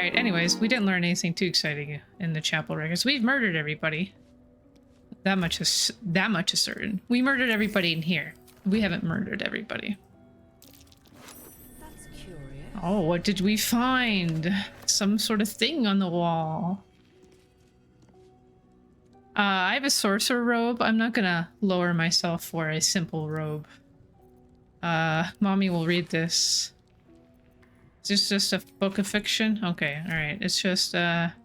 Alright, anyways, we didn't learn anything too exciting in the chapel records. We've murdered everybody. That much is certain. We murdered everybody in here. We haven't murdered everybody. That's curious. Oh, what did we find? Some sort of thing on the wall. I have a sorcerer robe. I'm not gonna lower myself for a simple robe. Mommy will read this. Is this just a book of fiction? Okay, alright. It's just a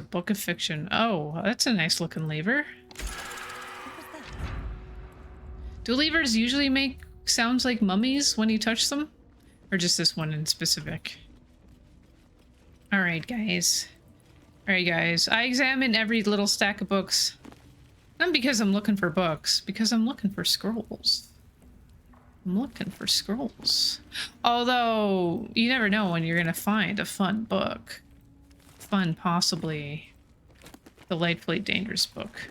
book of fiction. Oh, that's a nice looking lever. Do levers usually make sounds like mummies when you touch them? Or just this one in specific? Alright, guys. Alright, guys. I examine every little stack of books. Not because I'm looking for books, because I'm looking for scrolls. I'm looking for scrolls. Although, you never know when you're gonna find a fun book. Fun, possibly delightfully dangerous book.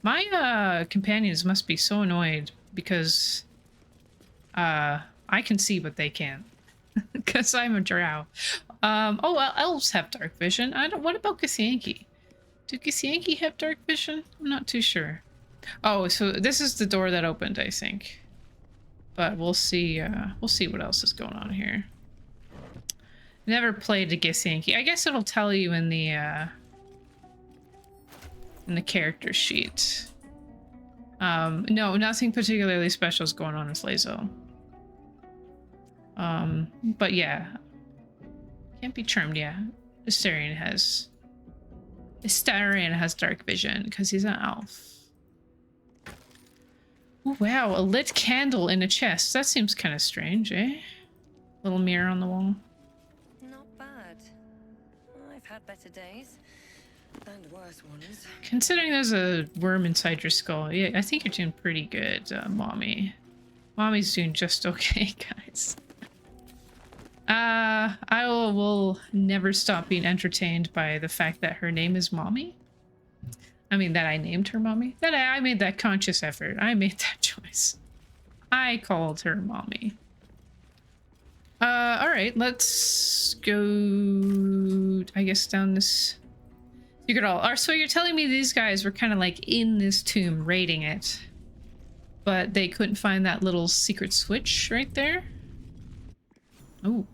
My companions must be so annoyed because I can see but they can't. Because I'm a drow. Oh well, elves have dark vision. What about Githyanki? Do Githyanki have dark vision? I'm not too sure. Oh, so this is the door that opened, I think. But we'll see what else is going on here. Never played a Githyanki. I guess it'll tell you in the character sheet. No, nothing particularly special is going on in Slazo. But yeah. Can't be charmed, yeah. Astarion has dark vision because he's an elf. Ooh, wow, a lit candle in a chest. That seems kind of strange, eh? Little mirror on the wall. Not bad. I've had better days. And worse ones. Considering there's a worm inside your skull, yeah, I think you're doing pretty good, Mommy. Mommy's doing just okay, guys. I will never stop being entertained by the fact that her name is Mommy. I mean, that I named her Mommy. That I made that conscious effort. I made that choice. I called her Mommy. Alright, let's go, I guess, down this secret hall. So you're telling me these guys were kind of like in this tomb raiding it, but they couldn't find that little secret switch right there? Ooh.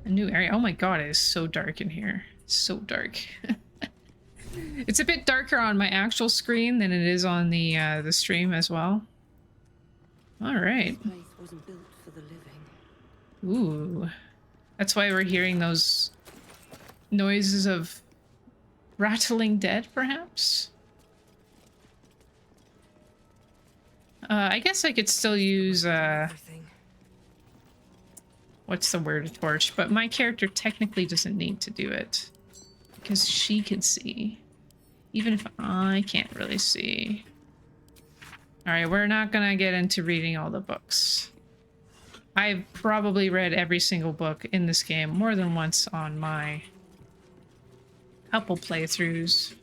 A new area. Oh my god, it is so dark in here. So dark. It's a bit darker on my actual screen than it is on the stream as well. All right. This place wasn't built for the living. Ooh. That's why we're hearing those noises of rattling dead, perhaps? I guess I could still use, what's the word, a torch, but my character technically doesn't need to do it. Because she can see. Even if I can't really see. Alright, we're not gonna get into reading all the books. I've probably read every single book in this game more than once on my couple playthroughs.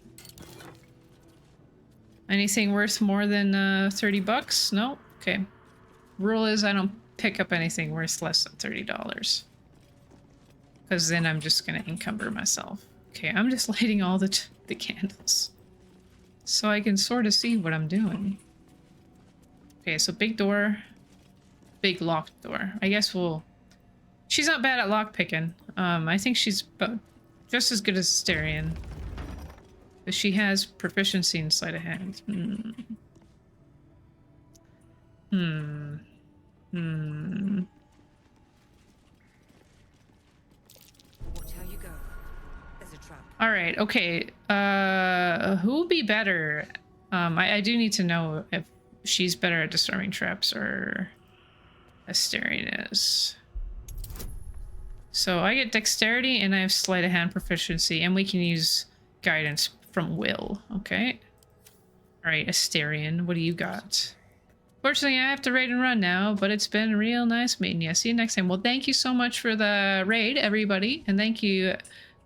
Anything worth more than 30 bucks? No? Okay. Rule is I don't pick up anything worth less than $30. Because then I'm just gonna encumber myself. Okay, I'm just lighting all the candles. So I can sort of see what I'm doing. Okay, so big door. Big locked door. I guess we'll... She's not bad at lockpicking. I think she's just as good as Astarion. But she has proficiency in sleight of hand. Watch how you go. There's a trap. All right, okay. Who would be better? I do need to know if she's better at disarming traps or Astarion is. So I get dexterity and I have sleight of hand proficiency, and we can use guidance from will. Okay. All right, Astarion, what do you got? Fortunately, I have to raid and run now, but it's been real nice meeting you. See you next time. Well, thank you so much for the raid, everybody, and thank you,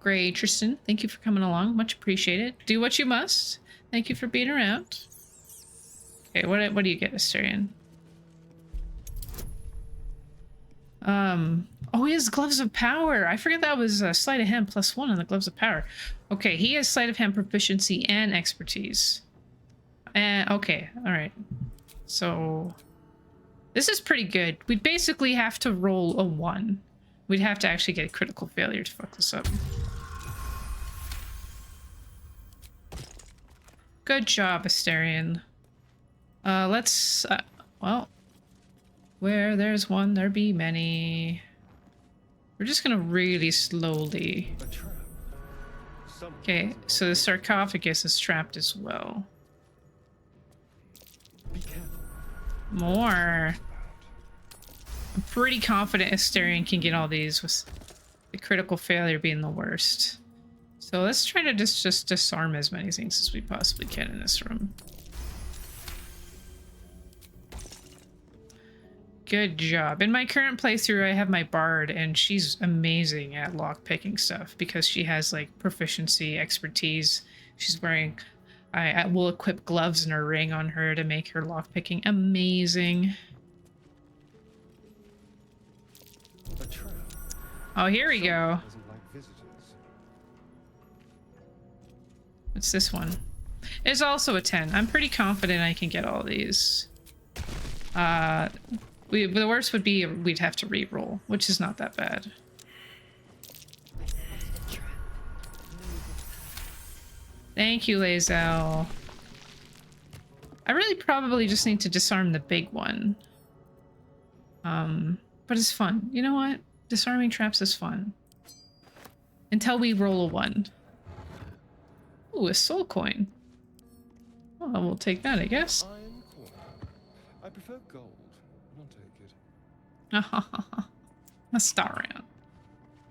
Gray Tristan. Thank you for coming along. Much appreciated. Do what you must. Thank you for being around. Okay, what do you get, Astarion? Oh, he has gloves of power. I forget that was sleight of hand +1 on the gloves of power. Okay, he has sleight of hand proficiency and expertise. Okay, all right. So this is pretty good. We'd basically have to roll a 1. We'd have to actually get a critical failure to fuck this up. Good job, Asterion. Let's... well... Where there's one, there be many. We're just gonna really slowly... Okay, so the sarcophagus is trapped as well. More. I'm pretty confident Asterion can get all these, with the critical failure being the worst. So let's try to just disarm as many things as we possibly can in this room. Good job. In my current playthrough, I have my bard, and she's amazing at lockpicking stuff because she has like proficiency, expertise. She's wearing... I will equip gloves and a ring on her to make her lockpicking amazing. Oh, here we go. What's this one? It's also a 10. I'm pretty confident I can get all these. The worst would be we'd have to re-roll, which is not that bad. Thank you, Lazel. I really probably just need to disarm the big one. But it's fun. You know what? Disarming traps is fun. Until we roll a 1. Ooh, a soul coin. Well, we'll take that, I guess. I prefer gold. I'll take it. Astarion.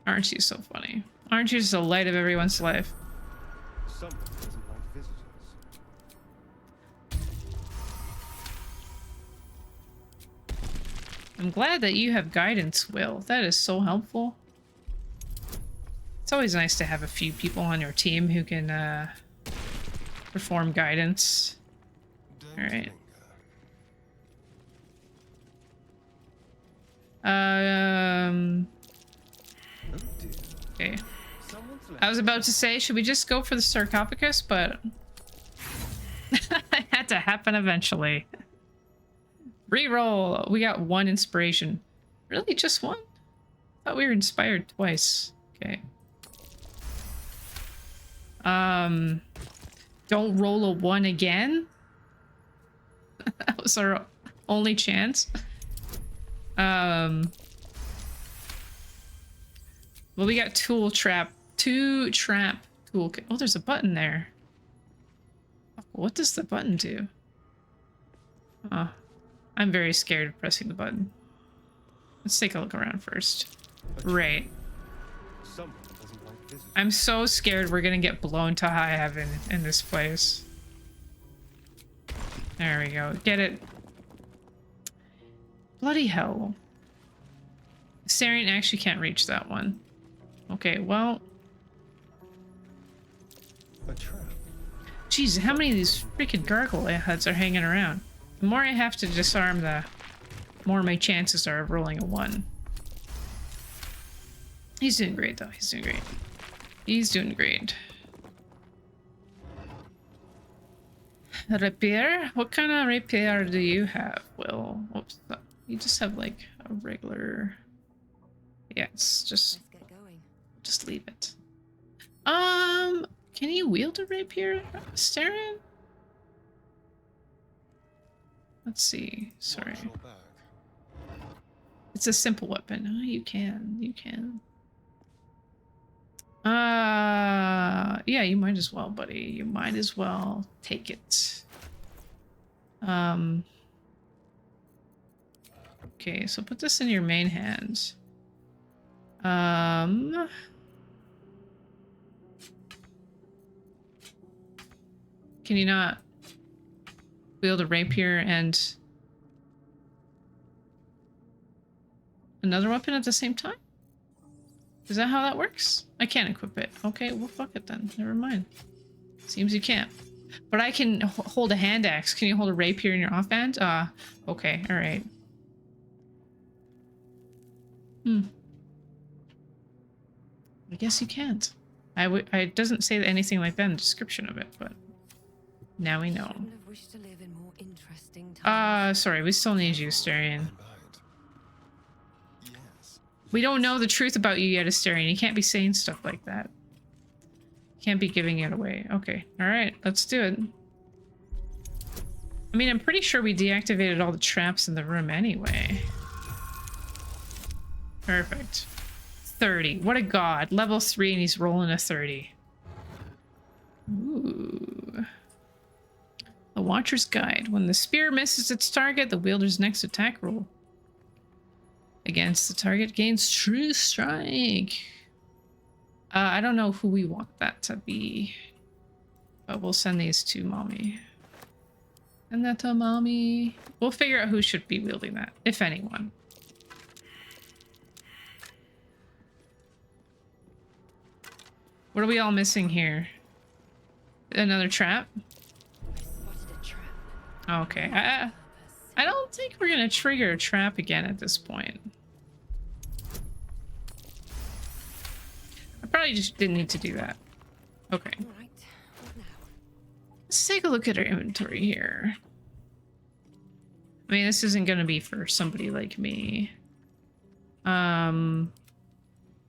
Aren't you so funny? Aren't you just the light of everyone's life? Someone doesn't like visitors. I'm glad that you have guidance, Will. That is so helpful. It's always nice to have a few people on your team who can perform guidance. All right. Okay. I was about to say, should we just go for the sarcophagus, but it had to happen eventually. Reroll. We got 1 inspiration. Really, just 1? Thought we were inspired twice. Okay. Don't roll a 1 again. That was our only chance. Well, we got two trap toolkit. Oh, there's a button there. What does the button do? Oh, I'm very scared of pressing the button. Let's take a look around first. Right. I'm so scared we're gonna get blown to high heaven in this place. There we go. Get it. Bloody hell. Asterion actually can't reach that one. Okay, well... Jeez, how many of these freaking gargoyle heads are hanging around? The more I have to disarm, the more my chances are of rolling a 1. He's doing great, though. He's doing great. He's doing great. Rapier? What kind of rapier do you have, Will? Whoops. You just have, like, a regular... Yeah, it's just... Just leave it. Can you wield a rapier, Asterion? Let's see. Sorry. It's a simple weapon. Oh, you can. You can. Yeah, you might as well, buddy. You might as well take it. Okay, so put this in your main hand. Can you not wield a rapier and another weapon at the same time? Is that how that works? I can't equip it. Okay, well, fuck it then. Never mind. Seems you can't. But I can hold a hand axe. Can you hold a rapier in your offhand? Okay, alright. I guess you can't. It doesn't say anything like that in the description of it, but now we know. Couldn't have wished to live in more interesting times. Sorry, we still need you, Asterion. I'm right. Yes. We don't know the truth about you yet, Asterion. You can't be saying stuff like that. You can't be giving it away. Okay, alright, let's do it. I mean, I'm pretty sure we deactivated all the traps in the room anyway. Perfect. 30. What a god. Level 3 and he's rolling a 30. Ooh. The Watcher's Guide. When the spear misses its target, the wielder's next attack roll against the target gains True Strike. I don't know who we want that to be, but we'll send these to Mommy. Send that to Mommy. We'll figure out who should be wielding that, if anyone. What are we all missing here? Another trap? I spotted a trap. Okay. I don't think we're gonna trigger a trap again at this point. I probably just didn't need to do that. Okay. All right. What now? Let's take a look at our inventory here. I mean, this isn't gonna be for somebody like me.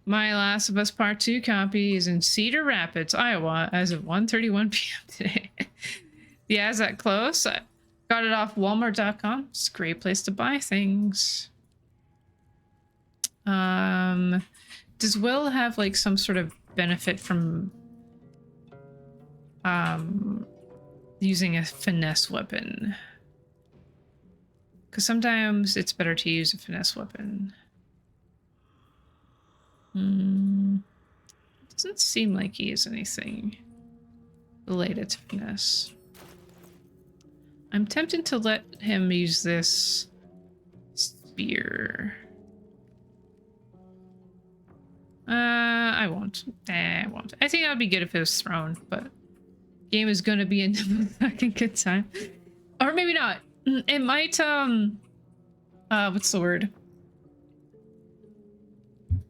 My Last of Us Part 2 copy is in Cedar Rapids, Iowa, as of 1:31 p.m. today. Yeah, is that close? I got it off Walmart.com. It's a great place to buy things. Does Will have like some sort of benefit from using a finesse weapon? Because sometimes it's better to use a finesse weapon. Doesn't seem like he has anything related to finesse. I'm tempted to let him use this spear. I won't. I won't. I think that would be good if it was thrown, but game is gonna be a fucking good time. Or maybe not. It might, what's the word?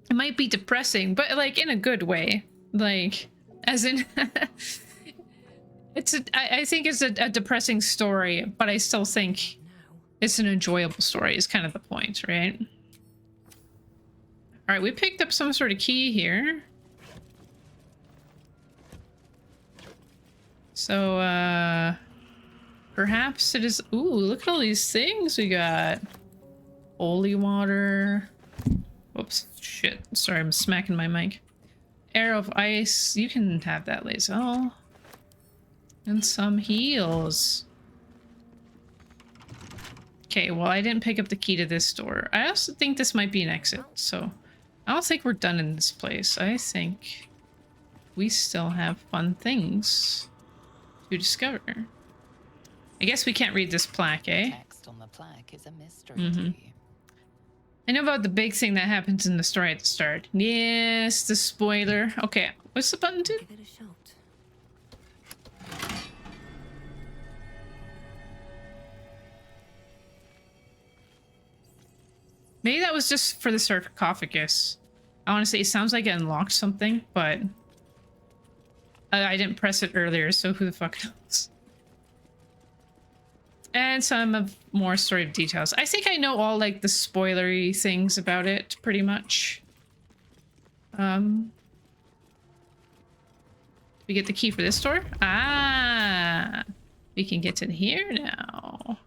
It might be depressing, but like in a good way. Like, as in, I think it's a depressing story, but I still think it's an enjoyable story is kind of the point, right? All right, we picked up some sort of key here. So, perhaps it is, ooh, look at all these things we got. Holy water. Whoops, shit. Sorry, I'm smacking my mic. Arrow of Ice. You can have that, Lazel. And some heals. Okay, well, I didn't pick up the key to this door. I also think this might be an exit, so I don't think we're done in this place. I think we still have fun things to discover. I guess we can't read this plaque, eh? Text on the plaque is a mystery Mm-hmm. to you. I know about the big thing that happens in the story at the start. Yes, the spoiler. Okay, what's the button do? Give it a shot. Maybe that was just for the sarcophagus. Honestly, it sounds like it unlocked something, but I didn't press it earlier, so who the fuck knows? And some of more story details. I think I know all like the spoilery things about it, pretty much. We get the key for this door? Ah, we can get in here now.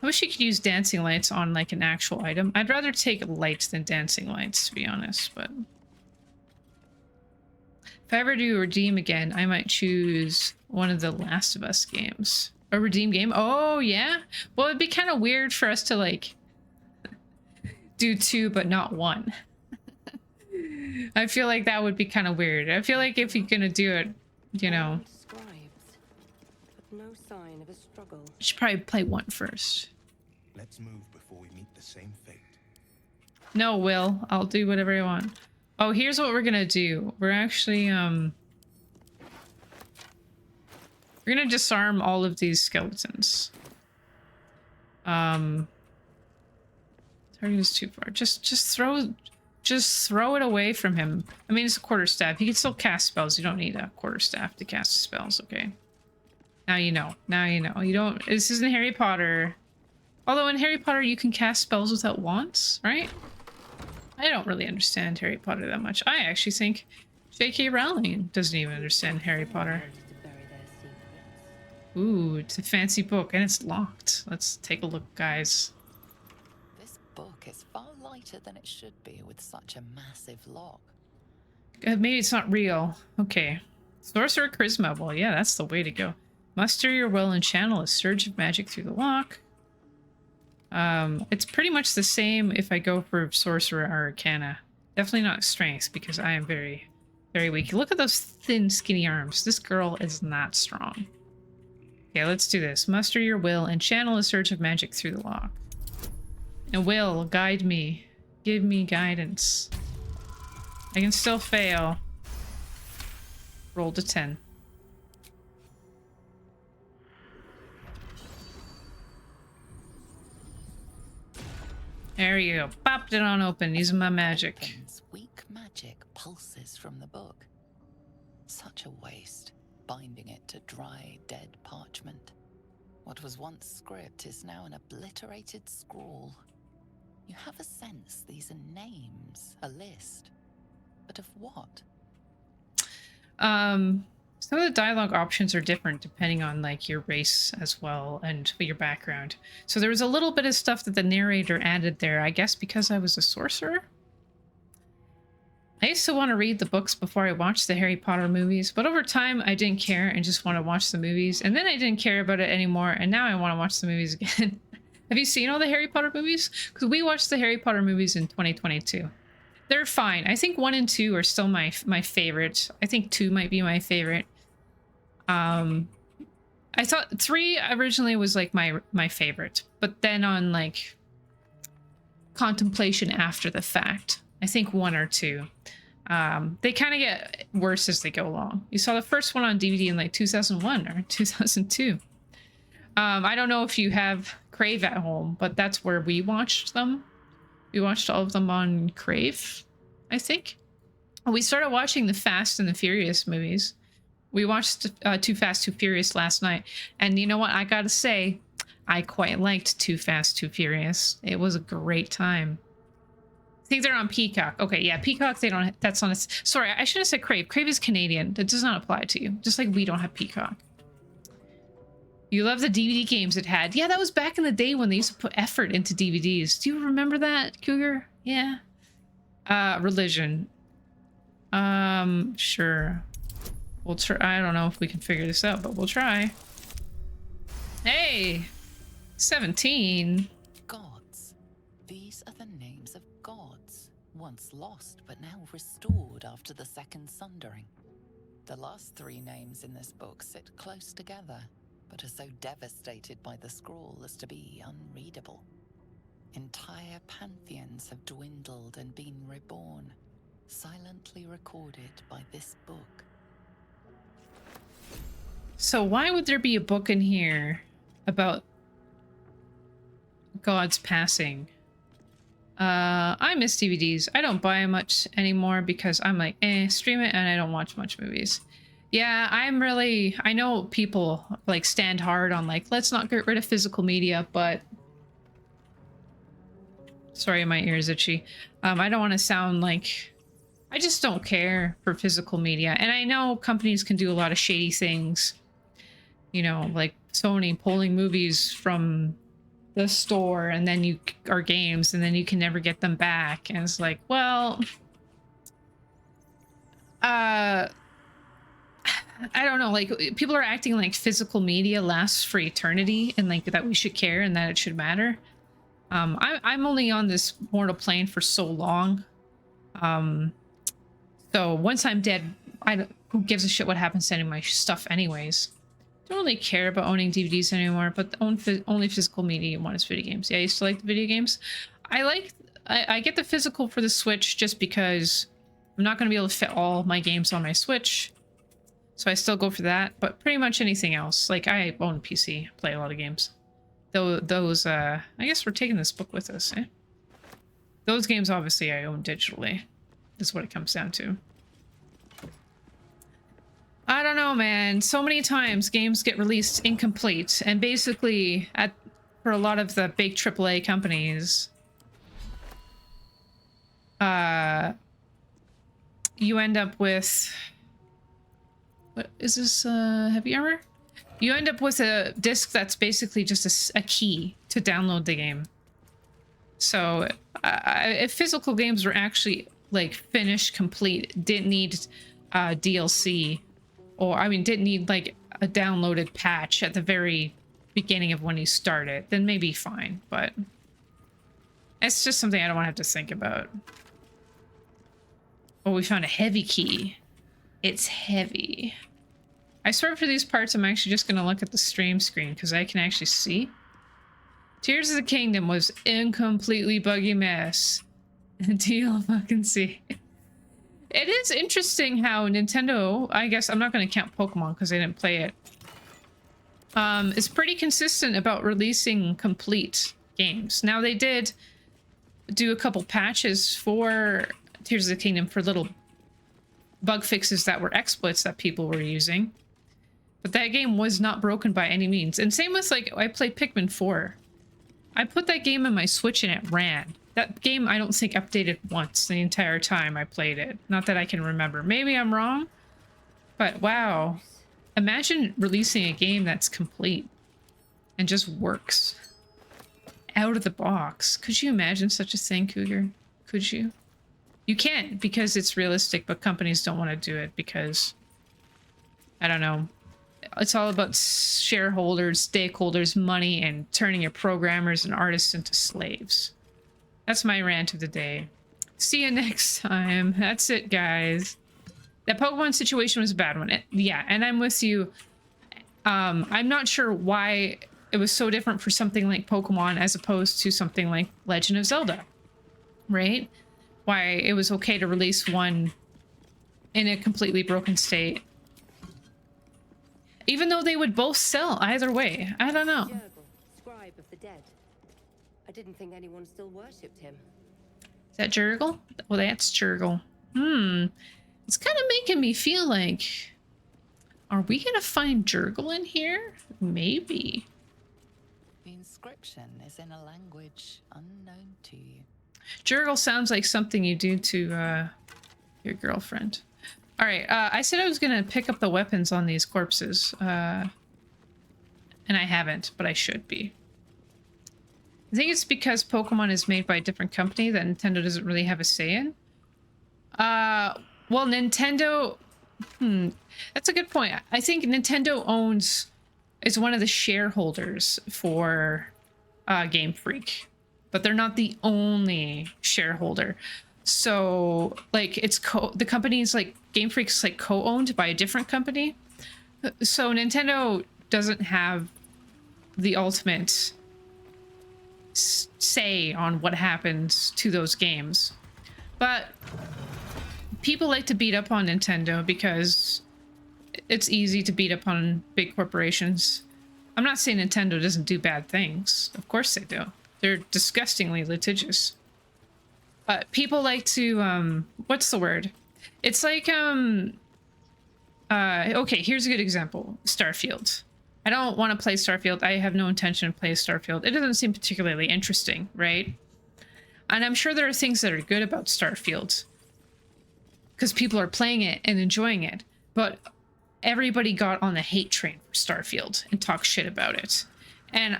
I wish you could use dancing lights on like an actual item. I'd rather take lights than dancing lights, to be honest, but if I ever do redeem again, I might choose one of the Last of Us games. A redeem game? Oh, yeah? Well, it'd be kind of weird for us to, like, do 2 but not 1. I feel like that would be kind of weird. I feel like if you're gonna do it, you know... Scribes, but no sign of a struggle. I should probably play 1 first. Let's move before we meet the same fate. No, Will. I'll do whatever I want. Oh, here's what we're gonna do. We're actually, we're gonna disarm all of these skeletons. Target is too far. Just Just throw it away from him. I mean, it's a quarterstaff. He can still cast spells. You don't need a quarterstaff to cast spells, okay? Now you know. Now you know. You don't... This isn't Harry Potter. Although in Harry Potter, you can cast spells without wands, right? I don't really understand Harry Potter that much. I actually think J.K. Rowling doesn't even understand Harry Potter. Ooh, it's a fancy book, and it's locked. Let's take a look, guys. This book is far lighter than it should be with such a massive lock. Maybe it's not real. Okay. Sorcerer Charisma. Well, yeah, that's the way to go. Muster your will and channel a surge of magic through the lock. It's pretty much the same if I go for Sorcerer or Arcana. Definitely not Strength, because I am very, very weak. Look at those thin, skinny arms. This girl is not strong. Okay, let's do this. Muster your will and channel a surge of magic through the lock. And will, guide me. Give me guidance. I can still fail. Roll to 10. There you go. Popped it on open using my magic. Weak magic pulses from the book. Such a waste, binding it to dry, dead parchment. What was once script is now an obliterated scrawl. You have a sense these are names, a list. But of what? Some of the dialogue options are different depending on like your race as well and your background. So there was a little bit of stuff that the narrator added there, I guess because I was a sorcerer. I used to want to read the books before I watched the Harry Potter movies, but over time I didn't care and just want to watch the movies. And then I didn't care about it anymore, and now I want to watch the movies again. Have you seen all the Harry Potter movies? Because we watched the Harry Potter movies in 2022. They're fine. I think 1 and 2 are still my favorite. I think 2 might be my favorite. I thought 3 originally was like my favorite, but then on like contemplation after the fact, I think 1 or 2. They kind of get worse as they go along. You saw the first one on DVD in like 2001 or 2002. I don't know if you have Crave at home, but that's where we watched them. We watched all of them on Crave, I think. We started watching the Fast and the Furious movies. We watched Too Fast, Too Furious last night. And you know what? I gotta say, I quite liked Too Fast, Too Furious. It was a great time. I think they're on Peacock. Okay, yeah, Peacock, they don't... That's on... Sorry, I should have said Crave. Crave is Canadian. That does not apply to you. Just like we don't have Peacock. You love the DVD games it had. Yeah, that was back in the day when they used to put effort into DVDs. Do you remember that, Cougar? Yeah. Religion. Sure. We'll try. I don't know if we can figure this out, but we'll try. Hey! 17. Gods. These are the names of gods, once lost but now restored after the Second Sundering. The last 3 names in this book sit close together, but are so devastated by the scroll as to be unreadable. Entire pantheons have dwindled and been reborn, silently recorded by this book. So why would there be a book in here about gods passing? I miss DVDs. I don't buy much anymore because I'm like, stream it, and I don't watch much movies. Yeah, I know people like stand hard on like, let's not get rid of physical media, but sorry, my ear is itchy. I don't want to sound like, I just don't care for physical media. And I know companies can do a lot of shady things, you know, like Sony pulling movies from the store and then or games, and then you can never get them back. And it's like, well, I don't know, like people are acting like physical media lasts for eternity and like that we should care and that it should matter. I'm only on this mortal plane for so long. So once I'm dead, who gives a shit what happens to any of my stuff anyways? Don't really care about owning DVDs anymore, but the only physical media you want is video games. Yeah, I used to like the video games. I get the physical for the Switch just because I'm not going to be able to fit all my games on my Switch. So I still go for that, but pretty much anything else. Like, I own a PC, play a lot of games. I guess we're taking this book with us, eh? Those games, obviously, I own digitally. Is what it comes down to. I don't know, man. So many times games get released incomplete, and basically, for a lot of the big AAA companies, you end up with, what is this, heavy armor? You end up with a disc that's basically just a key to download the game. So if physical games were actually like finished, complete, didn't need DLC, or I mean didn't need like a downloaded patch at the very beginning of when you start it, then maybe fine, but it's just something I don't want to have to think about. Oh, we found a heavy key. It's heavy. I swear for these parts I'm actually just gonna look at the stream screen because I can actually see. Tears of the Kingdom was incompletely buggy mess until you'll fucking see. It is interesting how Nintendo, I guess I'm not going to count Pokemon because I didn't play it, is pretty consistent about releasing complete games. Now they did do a couple patches for Tears of the Kingdom for little bug fixes that were exploits that people were using. But that game was not broken by any means. And same with, like, I played Pikmin 4. I put that game in my Switch and it ran. That game, I don't think, updated once the entire time I played it. Not that I can remember. Maybe I'm wrong, but wow. Imagine releasing a game that's complete and just works out of the box. Could you imagine such a thing, Cougar? Could you? You can't because it's realistic, but companies don't want to do it because, I don't know. It's all about shareholders, stakeholders, money, and turning your programmers and artists into slaves. That's my rant of the day. See you next time. That's it, guys. That Pokemon situation was a bad one. Yeah, and I'm with you. I'm not sure why it was so different for something like Pokemon as opposed to something like Legend of Zelda, right? Why it was okay to release one in a completely broken state. Even though they would both sell either way. I don't know. Jurgle, scribe of the dead. I didn't think anyone still worshipped him. Is that Jurgle? Well, that's Jurgle. It's kind of making me feel like... Are we going to find Jurgle in here? Maybe. The inscription is in a language unknown to you. Jurgle sounds like something you do to your girlfriend. All right, I said I was going to pick up the weapons on these corpses. And I haven't, but I should be. I think it's because Pokemon is made by a different company that Nintendo doesn't really have a say in. Well, Nintendo... that's a good point. I think Nintendo is one of the shareholders for Game Freak. But they're not the only shareholder. So, like, the company's, like, Game Freak's, like, co-owned by a different company. So Nintendo doesn't have the ultimate say on what happens to those games. But people like to beat up on Nintendo because it's easy to beat up on big corporations. I'm not saying Nintendo doesn't do bad things. Of course they do. They're disgustingly litigious. But people like to, what's the word? It's like, okay, here's a good example. Starfield. I don't want to play Starfield. I have no intention of playing Starfield. It doesn't seem particularly interesting, right? And I'm sure there are things that are good about Starfield. Because people are playing it and enjoying it. But everybody got on the hate train for Starfield and talked shit about it. And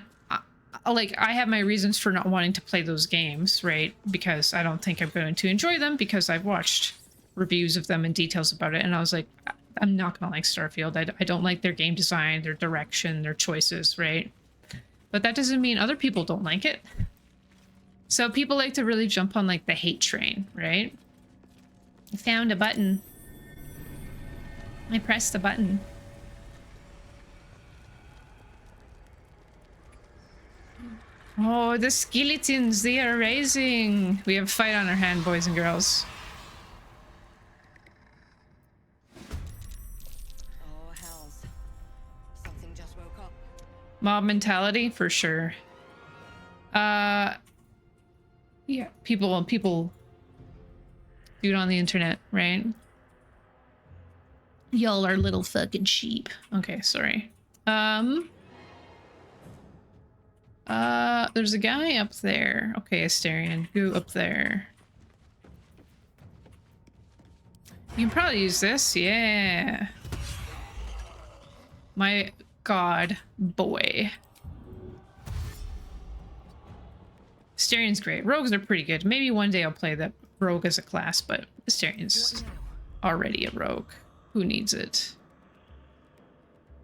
I have my reasons for not wanting to play those games, right? Because I don't think I'm going to enjoy them because I've watched reviews of them and details about it. And I was like, I'm not going to like Starfield. I don't like their game design, their direction, their choices, right? But that doesn't mean other people don't like it. So people like to really jump on, like, the hate train, right? I found a button. I pressed the button. Oh, the skeletons, they are rising. We have a fight on our hand, boys and girls. Oh, hells. Something just woke up. Mob mentality, for sure. Yeah, people do it on the internet, right? Y'all are little fucking sheep. Okay, sorry. There's a guy up there. Okay, Asterion, go up there. You can probably use this, yeah. My god, boy. Asterion's great. Rogues are pretty good. Maybe one day I'll play that rogue as a class, but Asterion's already a rogue. Who needs it?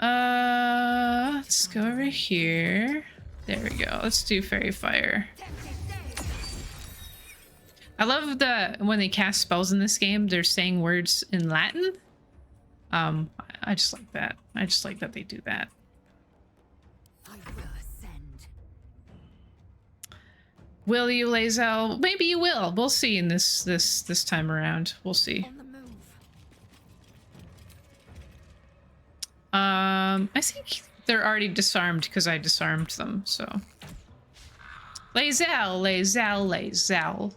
Let's go over here. There we go. Let's do Fairy Fire. I love when they cast spells in this game, they're saying words in Latin. I just like that. I just like that they do that. I will ascend. Will you, Lae'zel? Maybe you will. We'll see in this time around. We'll see. On the move. I think they're already disarmed because I disarmed them, so. Lae'zel, Lae'zel, Lae'zel.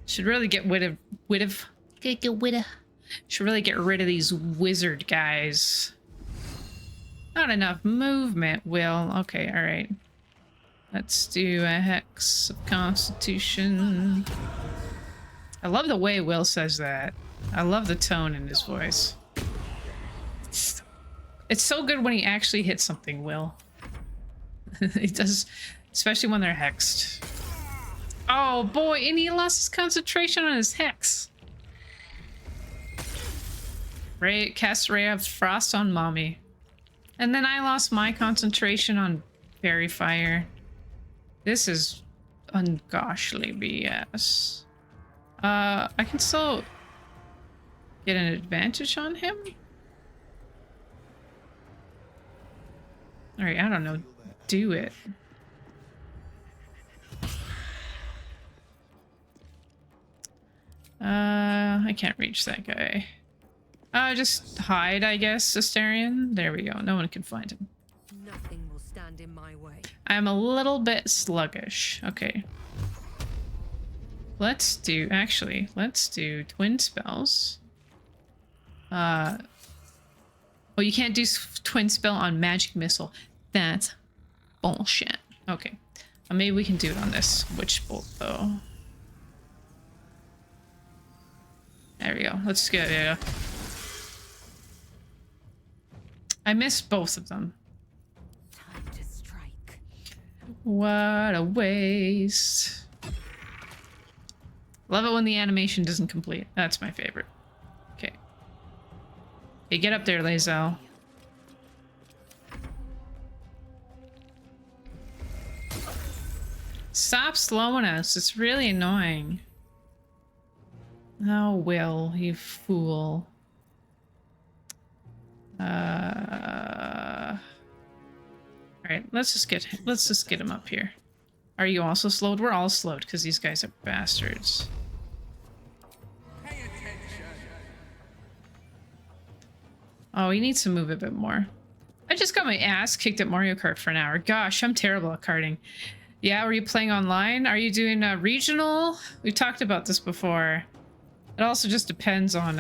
Should really get rid of should really get rid of these wizard guys. Not enough movement, Will. Okay, all right. Let's do a Hex of Constitution. I love the way Will says that. I love the tone in his voice. It's so good when he actually hits something, Will. He does, especially when they're hexed. Oh boy, and he lost his concentration on his hex. Cast Ray of Frost on Mommy. And then I lost my concentration on Fairy Fire. This is ungoshly BS. I can still get an advantage on him? Alright, I don't know. Do it. I can't reach that guy. Just hide, I guess, Asterion. There we go. No one can find him. Nothing will stand in my way. I'm a little bit sluggish. Okay. Let's do twin spells. Oh, you can't do twin spell on magic missile. That's bullshit. Okay. Maybe we can do it on this witch bolt though. There we go. Let's go. Yeah. I missed both of them. Time to strike. What a waste. Love it when the animation doesn't complete. That's my favorite. Okay. Hey, get up there, Lae'zel. Stop slowing us. It's really annoying. Oh, Will, you fool. Alright, let's just get him up here. Are you also slowed? We're all slowed because these guys are bastards. Oh, he needs to move a bit more. I just got my ass kicked at Mario Kart for an hour. Gosh, I'm terrible at karting. Yeah, were you playing online? Are you doing regional? We talked about this before. It also just depends on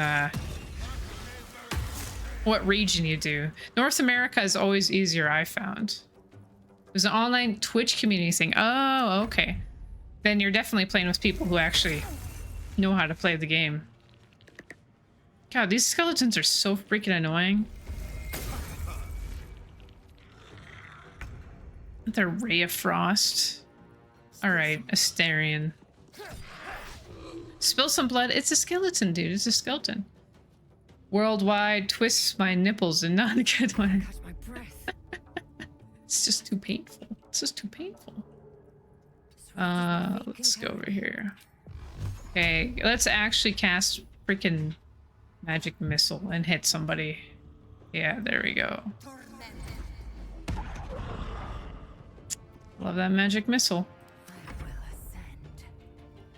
what region you do. North America is always easier, I found. There's an online Twitch community thing. Oh, okay. Then you're definitely playing with people who actually know how to play the game. God, these skeletons are so freaking annoying. With their Ray of Frost. Alright, Asterion. Spill some blood. It's a skeleton, dude. It's a skeleton. Worldwide twists my nipples and not a good one. Catch my breath. It's just too painful. It's just too painful. Let's go over here. Okay, let's actually cast freaking magic missile and hit somebody. Yeah, there we go. Love that magic missile. I will ascend.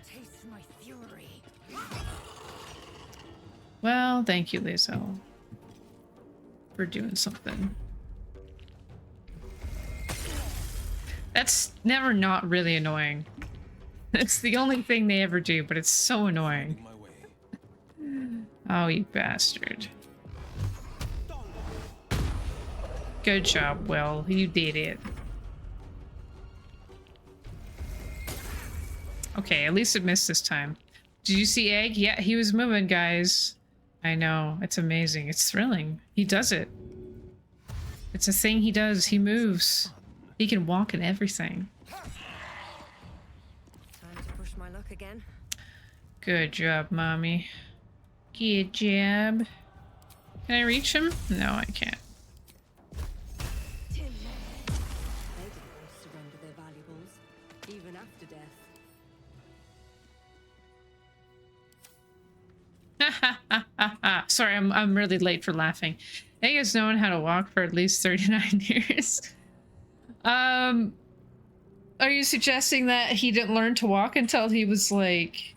Taste my fury. Well, thank you, Lae'zel, for doing something. That's never not really annoying. It's the only thing they ever do, but it's so annoying. My way. Oh, you bastard. Good job, Will. You did it. Okay, at least it missed this time. Did you see Egg? Yeah, he was moving, guys. I know. It's amazing. It's thrilling. He does it. It's a thing he does. He moves. He can walk and everything. Time to push my luck again. Good job, Mommy. Good job. Can I reach him? No, I can't. They didn't want to surrender their valuables, even after death. Sorry, I'm really late for laughing. Egg has known how to walk for at least 39 years. Are you suggesting that he didn't learn to walk until he was like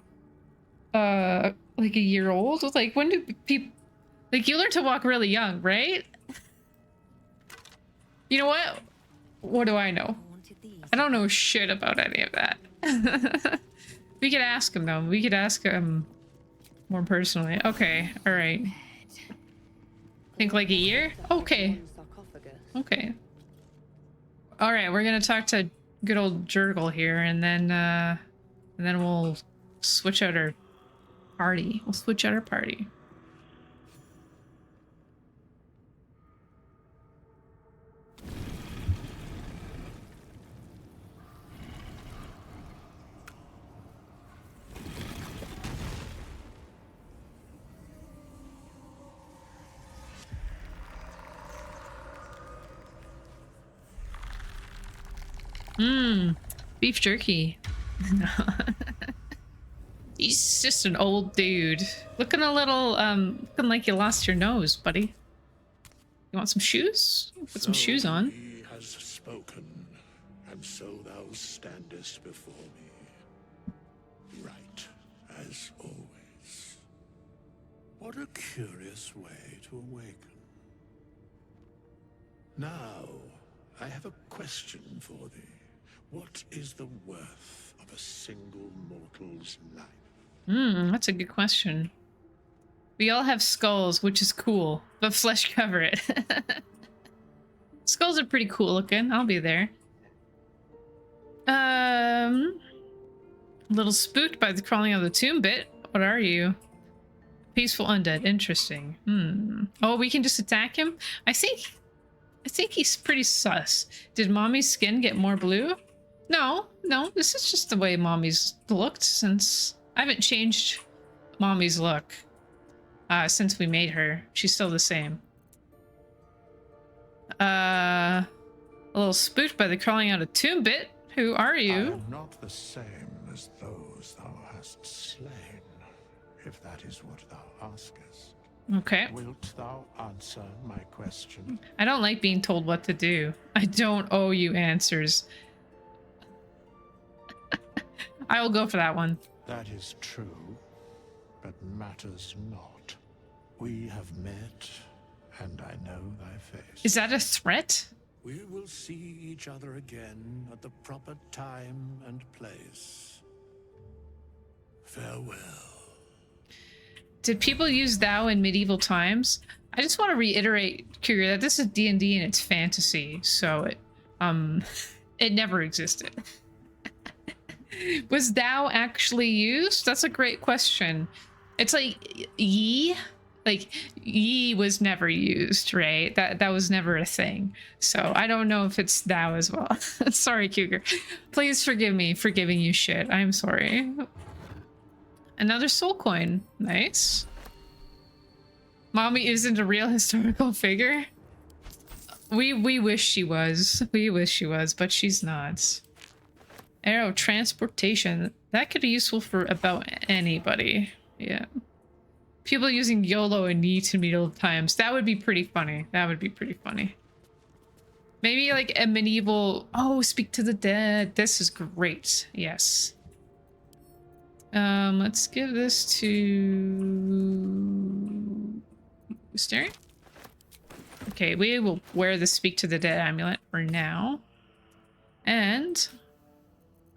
a year old? Like, when do people, like, you learn to walk really young, right? You know what? What do I know? I don't know shit about any of that. We could ask him though. We could ask him more personally. Okay, all right. Think like a year? Okay. Okay. All right, we're gonna talk to good old Jurgle here, and then we'll switch out our party. We'll switch out our party. Beef jerky. He's just an old dude. Looking a little, looking like you lost your nose, buddy. You want some shoes? Put some shoes on. He has spoken, and so thou standest before me. Right, as always. What a curious way to awaken. Now, I have a question for thee. What is the worth of a single mortal's life? That's a good question. We all have skulls, which is cool, but flesh cover it. Skulls are pretty cool looking. I'll be there. A little spooked by the crawling of the tomb bit. What are you? Peaceful undead. Interesting. Oh, we can just attack him? I think he's pretty sus. Did Mommy's skin get more blue? No, this is just the way Mommy's looked since... I haven't changed Mommy's look since we made her. She's still the same. A little spooked by the crawling out of tomb bit. Who are I you? am not the same as those thou hast slain, if that is what thou askest. Okay. Wilt thou answer my question? I don't like being told what to do. I don't owe you answers. I will go for that one. That is true, but matters not. We have met, and I know thy face. Is that a threat? We will see each other again at the proper time and place. Farewell. Did people use thou in medieval times? I just want to reiterate, Kira, that this is D&D and it's fantasy, so it never existed. Was thou actually used? That's a great question. It's like ye, like ye was never used, right? That was never a thing. So I don't know if it's thou as well. Sorry, Cougar. Please forgive me for giving you shit. I'm sorry. Another soul coin. Nice. Mommy isn't a real historical figure. We wish she was. We wish she was, but she's not. Arrow transportation. That could be useful for about anybody. Yeah. People using YOLO and Yeet in medieval times. That would be pretty funny. That would be pretty funny. Maybe like a medieval... Oh, speak to the dead. This is great. Yes. Let's give this to... Staring? Okay, we will wear the speak to the dead amulet for now. And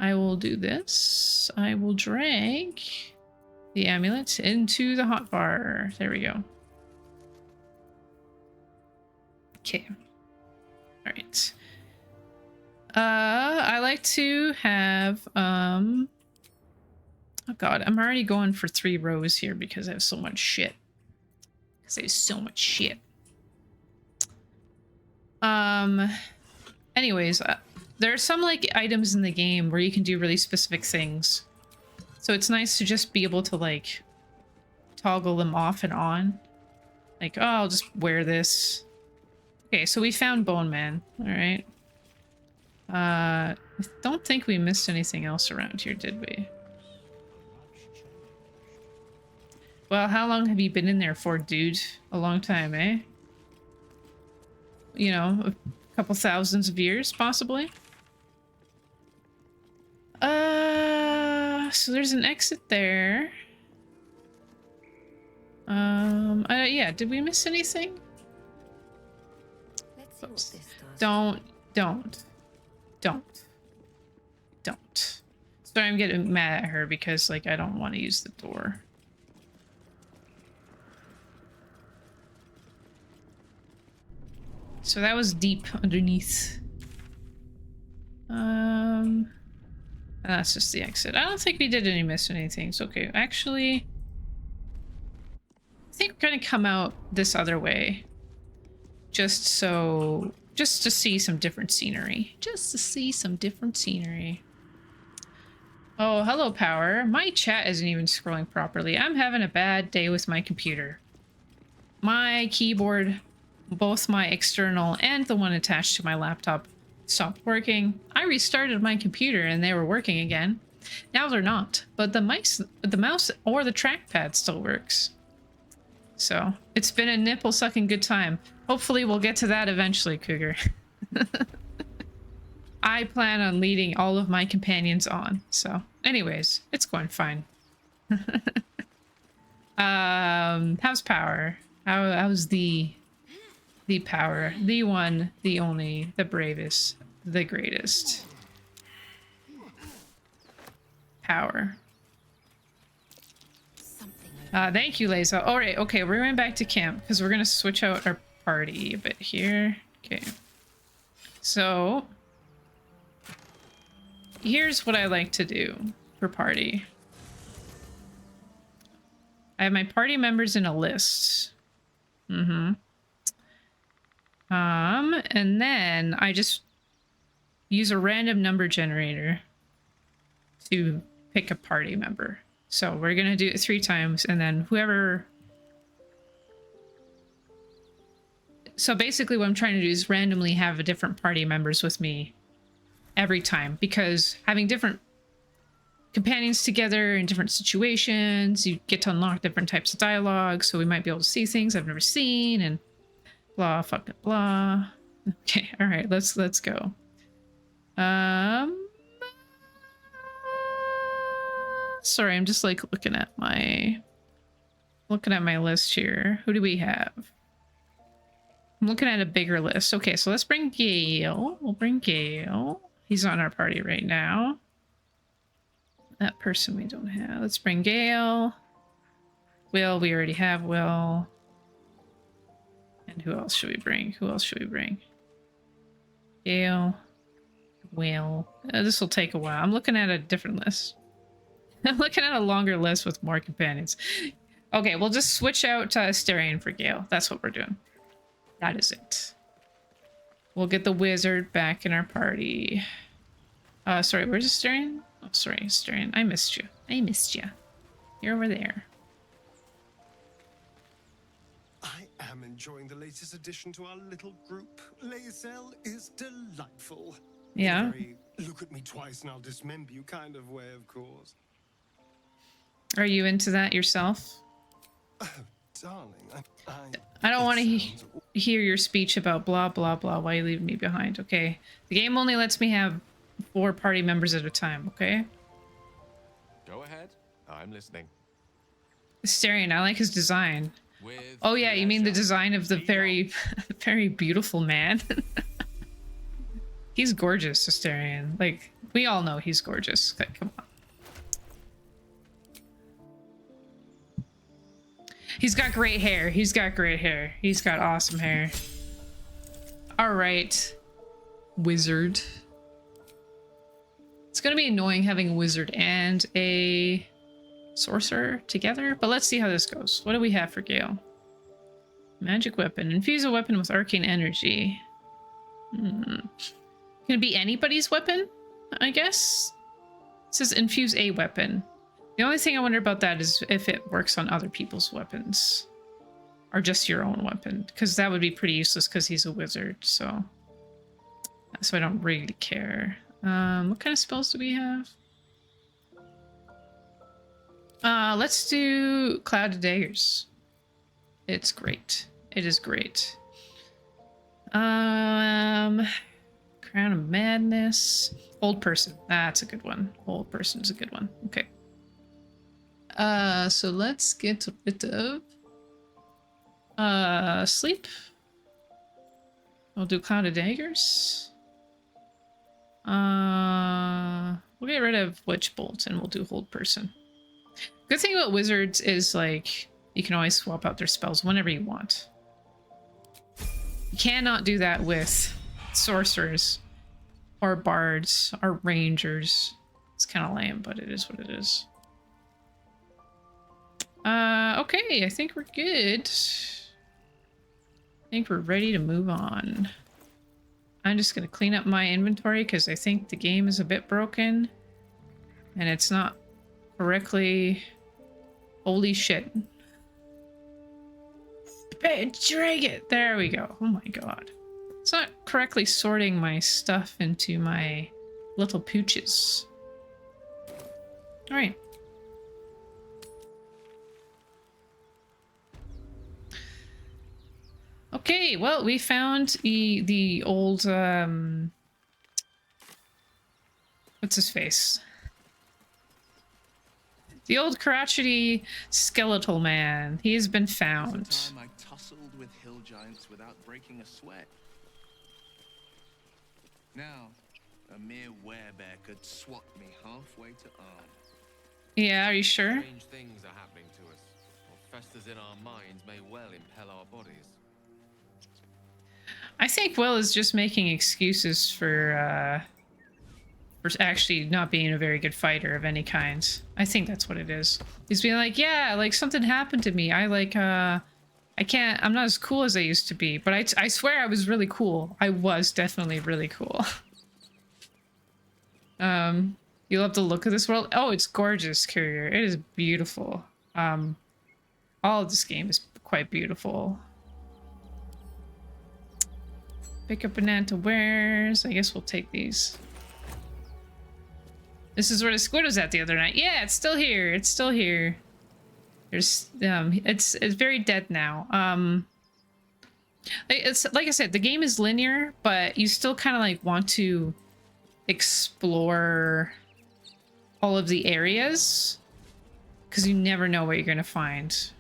I will do this. I will drag the amulet into the hotbar. There we go. Okay. All right. I like to have oh god, I'm already going for 3 rows here because I have so much shit. Anyways, there are some like items in the game where you can do really specific things. So it's nice to just be able to like toggle them off and on. Like, oh, I'll just wear this. Okay, so we found Bone Man. All right. I don't think we missed anything else around here, did we? Well, how long have you been in there for, dude? A long time, eh? You know, a couple thousands of years, possibly? So there's an exit there. Yeah, did we miss anything? Let's see what this does. Don't. Sorry, I'm getting mad at her because, like, I don't want to use the door. So that was deep underneath. That's just the exit. I don't think we did miss anything. So, okay, actually, I think we're gonna come out this other way. Just to see some different scenery. Oh, hello, Power. My chat isn't even scrolling properly. I'm having a bad day with my computer. My keyboard, both my external and the one attached to my laptop, stopped working. I restarted my computer and they were working again. Now they're not, but the mouse or the trackpad still works. So it's been a nipple-sucking good time. Hopefully we'll get to that eventually, Cougar. I plan on leading all of my companions on. So anyways, it's going fine. How's Power? How's the Power? The one, the only, the bravest, the greatest. Power. Thank you, Leza. All right, okay, we're going back to camp because we're going to switch out our party a bit here. Okay. So, here's what I like to do for party. I have my party members in a list. And then I just use a random number generator to pick a party member. So we're gonna do it 3 times, and then whoever... So basically what I'm trying to do is randomly have a different party members with me every time, because having different companions together in different situations, you get to unlock different types of dialogue, so we might be able to see things I've never seen, and blah, fucking blah. Okay, alright, let's go. Sorry, I'm just like looking at my list here. Who do we have? I'm looking at a bigger list. Okay, so let's bring Gale. We'll bring Gale. He's on our party right now. That person we don't have. Let's bring Gale. Will, we already have Will. And who else should we bring? Gale. Will. This will take a while. I'm looking at a different list. I'm looking at a longer list with more companions. Okay, we'll just switch out Asterion for Gale. That's what we're doing. That is it. We'll get the wizard back in our party. Sorry, where's Asterion? Oh, sorry, Asterion. I missed you. You're over there. I am enjoying the latest addition to our little group. Lae'zel is delightful. Yeah. Very look at me twice and I'll dismember you kind of way, of course. Are you into that yourself? Oh, darling, I don't want to hear your speech about blah, blah, blah. Why you leaving me behind? Okay. The game only lets me have 4 party members at a time, okay? Go ahead. I'm listening. Asterion, I like his design. Oh yeah, you mean the design of the very, very beautiful man? He's gorgeous, Asterion. Like, we all know he's gorgeous. Like, come on. He's got great hair. He's got great hair. He's got awesome hair. All right. Wizard. It's going to be annoying having a wizard and a sorcerer together, but let's see how this goes. What do we have for Gale? Magic weapon. Infuse a weapon with arcane energy. Can it be anybody's weapon? I guess. It says infuse a weapon. The only thing I wonder about that is if it works on other people's weapons. Or just your own weapon. Because that would be pretty useless because he's a wizard, so I don't really care. What kind of spells do we have? Let's do Cloud of Daggers. It's great. It is great. Crown of Madness. Old Person. That's a good one. Old Person's a good one. Okay. So let's get a bit of sleep. We'll do Cloud of Daggers. We'll get rid of Witch Bolt and we'll do Hold Person. Good thing about wizards is like you can always swap out their spells whenever you want. You cannot do that with sorcerers or bards or rangers. It's kind of lame, but it is what it is. Okay, I think we're good. I think we're ready to move on. I'm just going to clean up my inventory because I think the game is a bit broken. And it's not correctly... Holy shit. Drag it! There we go. Oh my god. It's not correctly sorting my stuff into my little pooches. Alright. Okay, well, we found the old, what's his face? The old crotchety skeletal man. He has been found. Time I tussled with hill giants witut breaking a sweat. Now, a mere werebear could swat me halfway to arm. Yeah, are you sure? Strange things are happening to us. What festers in our minds may well impel our bodies. I think Will is just making excuses for actually not being a very good fighter of any kind. I think that's what it is. He's being like, yeah, like something happened to me. I'm not as cool as I used to be, but I swear I was really cool. I was definitely really cool. You love the look of this world? Oh, it's gorgeous, Courier. It is beautiful. All of this game is quite beautiful. Pick up banana wares. I guess we'll take these. This is where the squid was at the other night. Yeah, it's still here. It's still here. There's it's very dead now. It's like I said, the game is linear, but you still kind of like want to explore all of the areas because you never know what you're gonna find.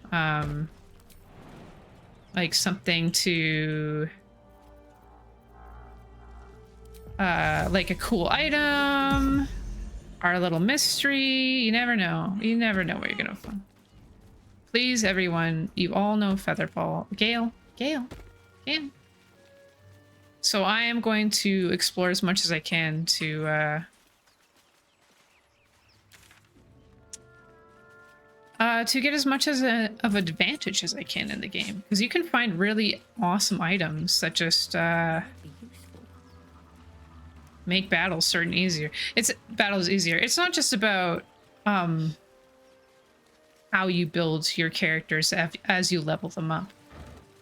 Like something to like a cool item, our little mystery. You never know. You never know what you're gonna find. Please, everyone, you all know Featherfall. Gale. So I am going to explore as much as I can to get as much of an advantage as I can in the game, because you can find really awesome items that just make battles certain easier. Battles easier. It's not just about how you build your characters as you level them up,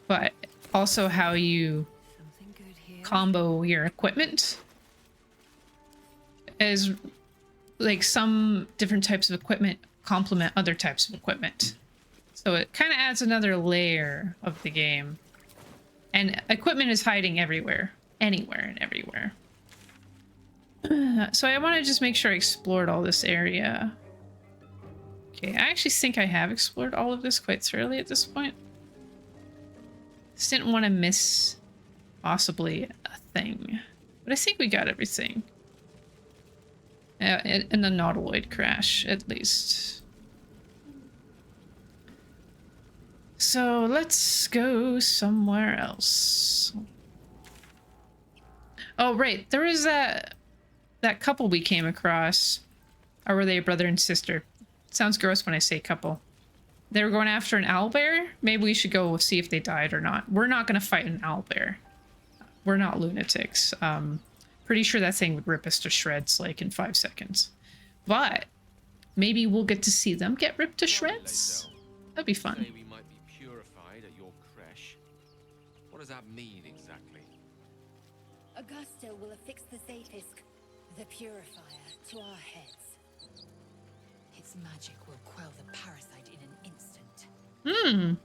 but also how you combo your equipment. As like some different types of equipment complement other types of equipment, so it kind of adds another layer of the game. And equipment is hiding everywhere, anywhere and everywhere. So I want to just make sure I explored all this area. Okay, I actually think I have explored all of this quite thoroughly at this point. Just didn't want to miss possibly a thing. But I think we got everything. In the nautiloid crash, at least. So let's go somewhere else. Oh, right. There was that couple we came across. Or were they a brother and sister? Sounds gross when I say couple. They were going after an owlbear? Maybe we should go see if they died or not. We're not going to fight an owlbear. We're not lunatics. Pretty sure that thing would rip us to shreds like in 5 seconds. But maybe we'll get to see them get ripped to shreds. That'd be fun. Say we might be purified at your creche. What does that mean exactly? Augusto will affix the Zafisk, the purifier, to our heads. Its magic will quell the parasite in an instant.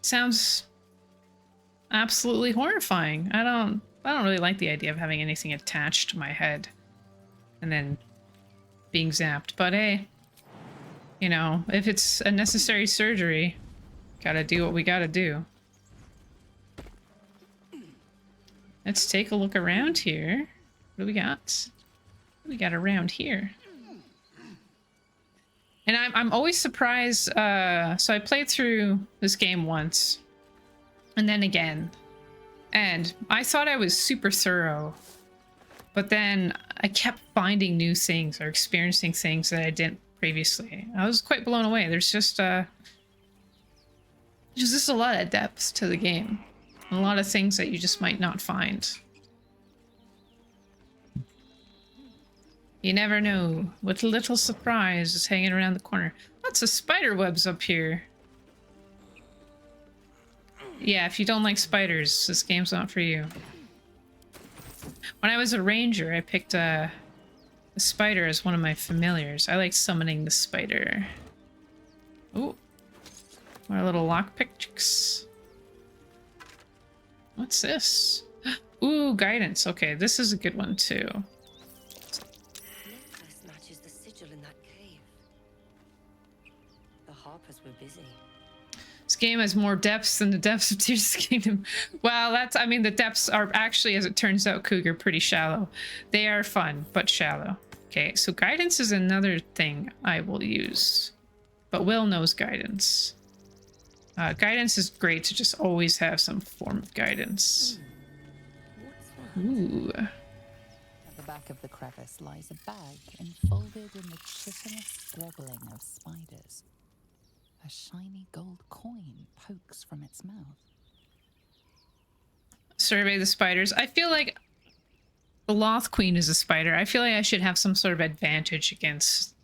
Sounds absolutely horrifying. I don't really like the idea of having anything attached to my head and then being zapped. But hey, you know, if it's a necessary surgery, gotta do what we gotta do. Let's take a look around here. What do we got? What do we got around here? And I'm always surprised. So I played through this game once, and then again, and I thought I was super thorough, but then I kept finding new things or experiencing things that I didn't previously. I was quite blown away. There's just a lot of depth to the game, a lot of things that you just might not find. You never know what little surprise is hanging around the corner. Lots of spider webs up here. Yeah, if you don't like spiders, this game's not for you. When I was a ranger, I picked a spider as one of my familiars. I like summoning the spider. Ooh. Our little lockpick chicks. What's this? Ooh, guidance. Okay, this is a good one too. Matches the sigil in that cave. The Harpers were busy. This game has more depths than the depths of Tears of the Kingdom. Well, I mean, the depths are actually, as it turns out, Cougar, pretty shallow. They are fun, but shallow. Okay, so guidance is another thing I will use. But Will knows guidance. Guidance is great to just always have some form of guidance. Ooh. At the back of the crevice lies a bag enfolded in the chitinous squabbling of spiders. A shiny gold coin pokes from its mouth. Survey the spiders. I feel like the Loth Queen is a spider. I feel like I should have some sort of advantage against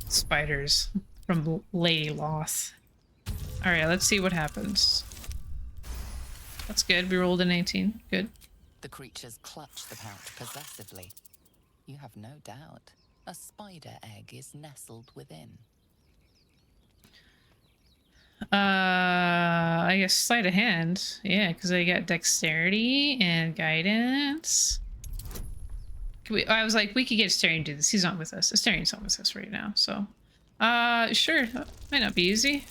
spiders from Lady Loth. Alright, let's see what happens. That's good. We rolled an 18. Good. The creatures clutch the pouch possessively. You have no doubt a spider egg is nestled within. I guess sleight of hand. Yeah, because I got dexterity and guidance. I was like, we could get Astarion to do this. He's not with us. Astarion's not with us right now, so. Sure. That might not be easy.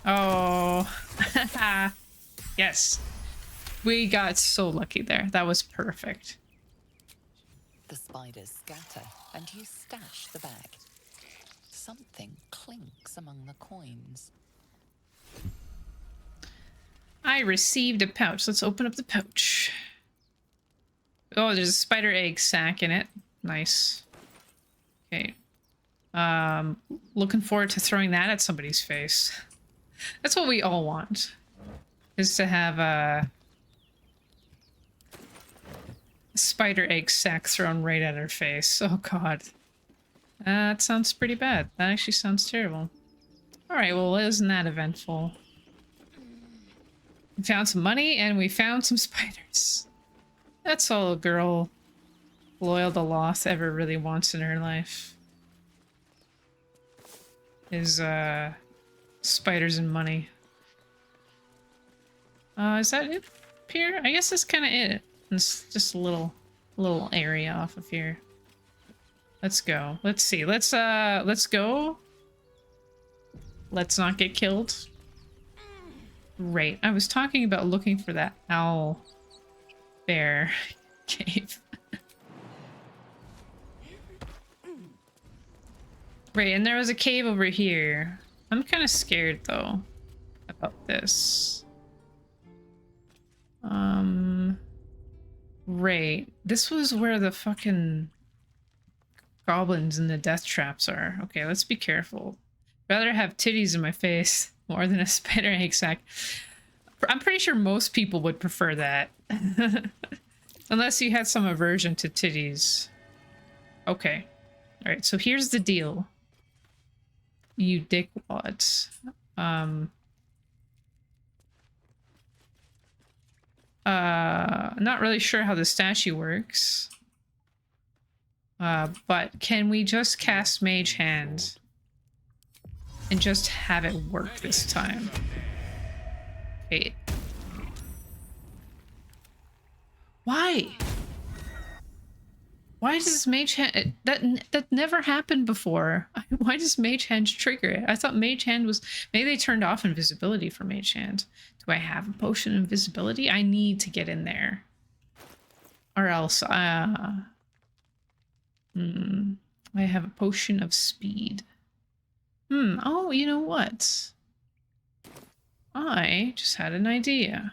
Oh. Yes. We got so lucky there. That was perfect. The spiders scatter, and you stash the bag. Something clinks among the coins. I received a pouch. Let's open up the pouch. Oh, there's a spider egg sack in it. Nice. Okay. Looking forward to throwing that at somebody's face. That's what we all want. Is to have a spider egg sack thrown right at our face. Oh god. That sounds pretty bad. That actually sounds terrible. Alright, well, isn't that eventful? We found some money and we found some spiders. That's all a girl loyal to Loth ever really wants in her life. Is, spiders and money. Is that it up here? I guess that's kind of it. It's just a little area off of here. Let's go. Let's see. Let's go. Let's not get killed. Great. I was talking about looking for that owl bear cave. Right, and there was a cave over here. I'm kind of scared though about this. Right. This was where the fucking goblins and the death traps are. Okay, let's be careful. Rather have titties in my face more than a spider egg sack. I'm pretty sure most people would prefer that. Unless you had some aversion to titties. Okay. Alright, so here's the deal. You dickwads. Not really sure how the statue works. But can we just cast Mage Hand and just have it work this time? Okay. Why? Why does Mage Hand... That never happened before. Why does Mage Hand trigger it? I thought Mage Hand was... Maybe they turned off invisibility for Mage Hand. Do I have a potion of invisibility? I need to get in there. Or else... I have a potion of speed. Oh, you know what? I just had an idea.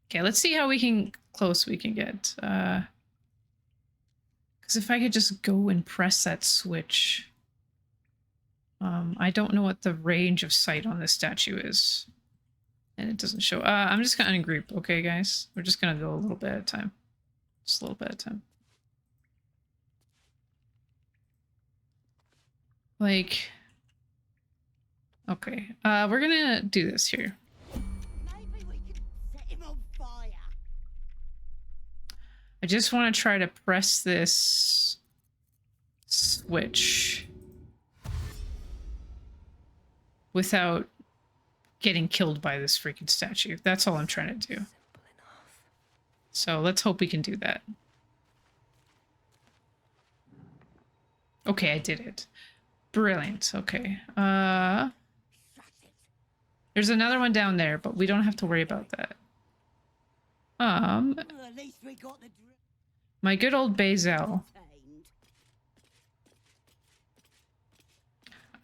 Okay, let's see how close we can get. Because if I could just go and press that switch. I don't know what the range of sight on this statue is. And it doesn't show. I'm just gonna ungroup, okay, guys? We're just gonna go a little bit at a time. Just a little bit at a time. Like... Okay, we're gonna do this here. Maybe we could set him on fire. I just want to try to press this switch without getting killed by this freaking statue. That's all I'm trying to do. So let's hope we can do that. Okay, I did it. Brilliant. Okay. There's another one down there, but we don't have to worry about that. At least we got the My good old Bazel.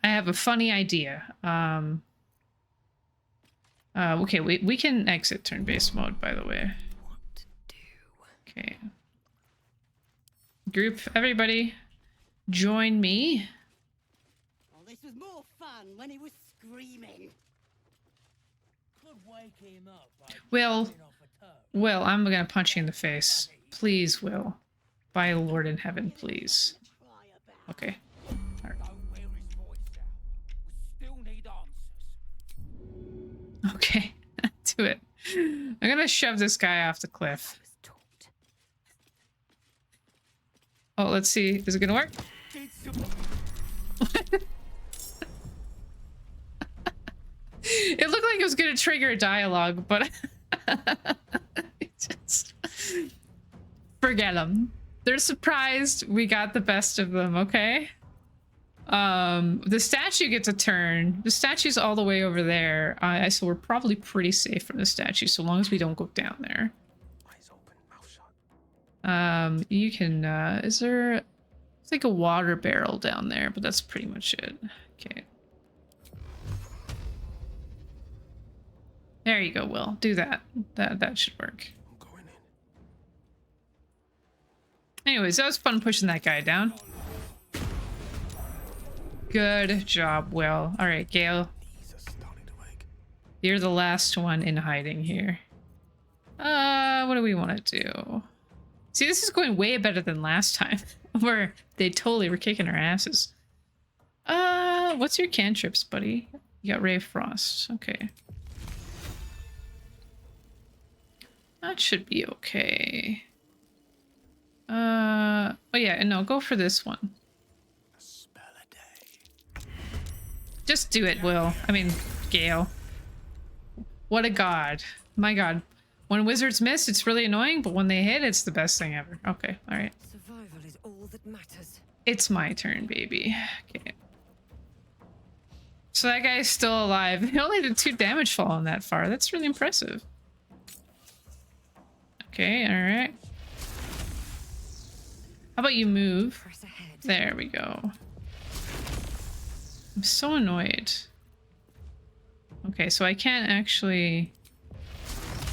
I have a funny idea. Okay, we can exit turn-based mode, by the way. What to do? Okay. Group, everybody, join me. Oh, this was more fun when he was screaming. Will, I'm gonna punch you in the face. Please, Will. By the Lord in heaven, please. Okay. All right. Okay, do it. I'm gonna shove this guy off the cliff. Oh, let's see. Is it gonna work? It looked like it was gonna trigger a dialogue, but just forget them. They're surprised we got the best of them, okay? The statue gets a turn. The statue's all the way over there. So we're probably pretty safe from the statue, so long as we don't go down there. Eyes open, mouth shut. You can, it's like a water barrel down there, but that's pretty much it. Okay. There you go, Will. Do that. That should work. I'm going in. Anyways, that was fun pushing that guy down. Good job, Will. All right, Gale. You're the last one in hiding here. What do we want to do? See, this is going way better than last time, where they totally were kicking our asses. What's your cantrips, buddy? You got Ray of Frost. Okay. That should be okay. Oh yeah, no, go for this one. Just do it, Will. I mean, Gale. What a god. My god. When wizards miss, it's really annoying, but when they hit, it's the best thing ever. Okay, alright. Survival is all that matters. It's my turn, baby. Okay. So that guy's still alive. He only did 2 damage falling that far. That's really impressive. Okay, alright. How about you move? Press ahead. There we go. I'm so annoyed. Okay, so I can't actually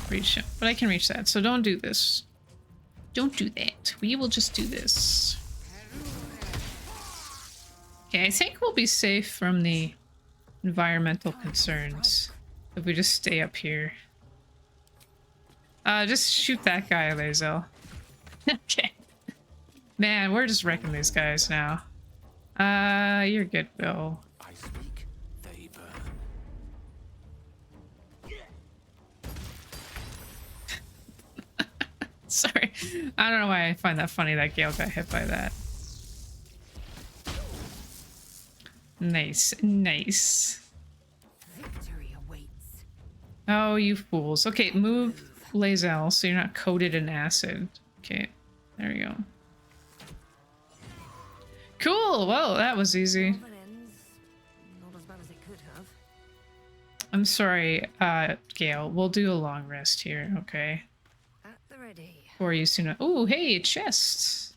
reach it, but I can reach that. So don't do this. Don't do that. We will just do this. Okay, I think we'll be safe from the environmental concerns if we just stay up here. Just shoot that guy, Lazel. Okay. Man, we're just wrecking these guys now. You're good, Bill. I speak, they burn. Sorry. I don't know why I find that funny that Gale got hit by that. Nice. Nice. Victory awaits. Oh, you fools. Okay, move Lazel so you're not coated in acid. Okay, there we go. Cool! Whoa, that was easy. Not as bad as it could have. I'm sorry, Gale. We'll do a long rest here, okay? At the ready. For you soon. Ooh, hey, chests.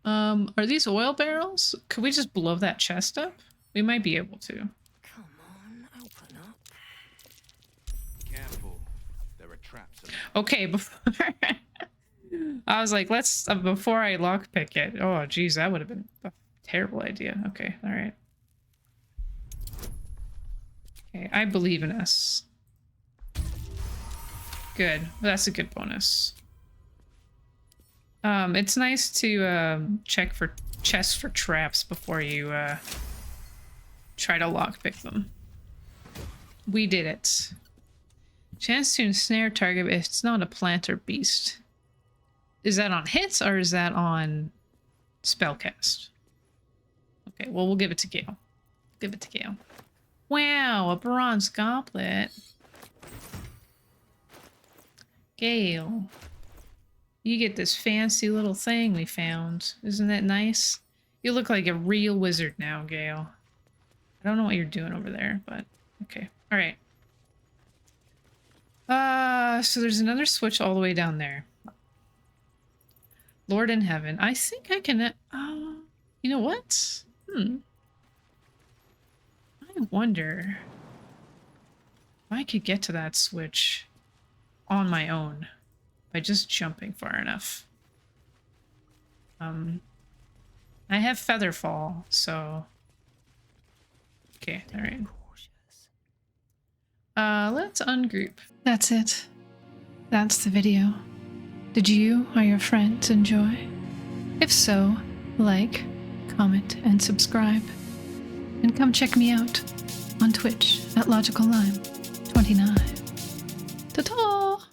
Are these oil barrels? Could we just blow that chest up? We might be able to. Come on, open up. Careful. There are traps. Okay, before I was like, let's before I lockpick it. Oh, geez, that would have been a terrible idea. Okay, all right. Okay, I believe in us. Good. That's a good bonus. It's nice to check for chests for traps before you try to lockpick them. We did it. Chance to ensnare target if it's not a plant or beast. Is that on hits or is that on spellcast? Okay, well, we'll give it to Gale. Give it to Gale. Wow, a bronze goblet. Gale. You get this fancy little thing we found. Isn't that nice? You look like a real wizard now, Gale. I don't know what you're doing over there, but okay. All right. So there's another switch all the way down there. Lord in heaven. I think I can... you know what? I wonder if I could get to that switch on my own by just jumping far enough. I have Featherfall, so... Okay, alright. Let's ungroup. That's it. That's the video. Did you or your friends enjoy? If so, like, comment, and subscribe. And come check me out on Twitch at LogicalLime 29. Ta-ta!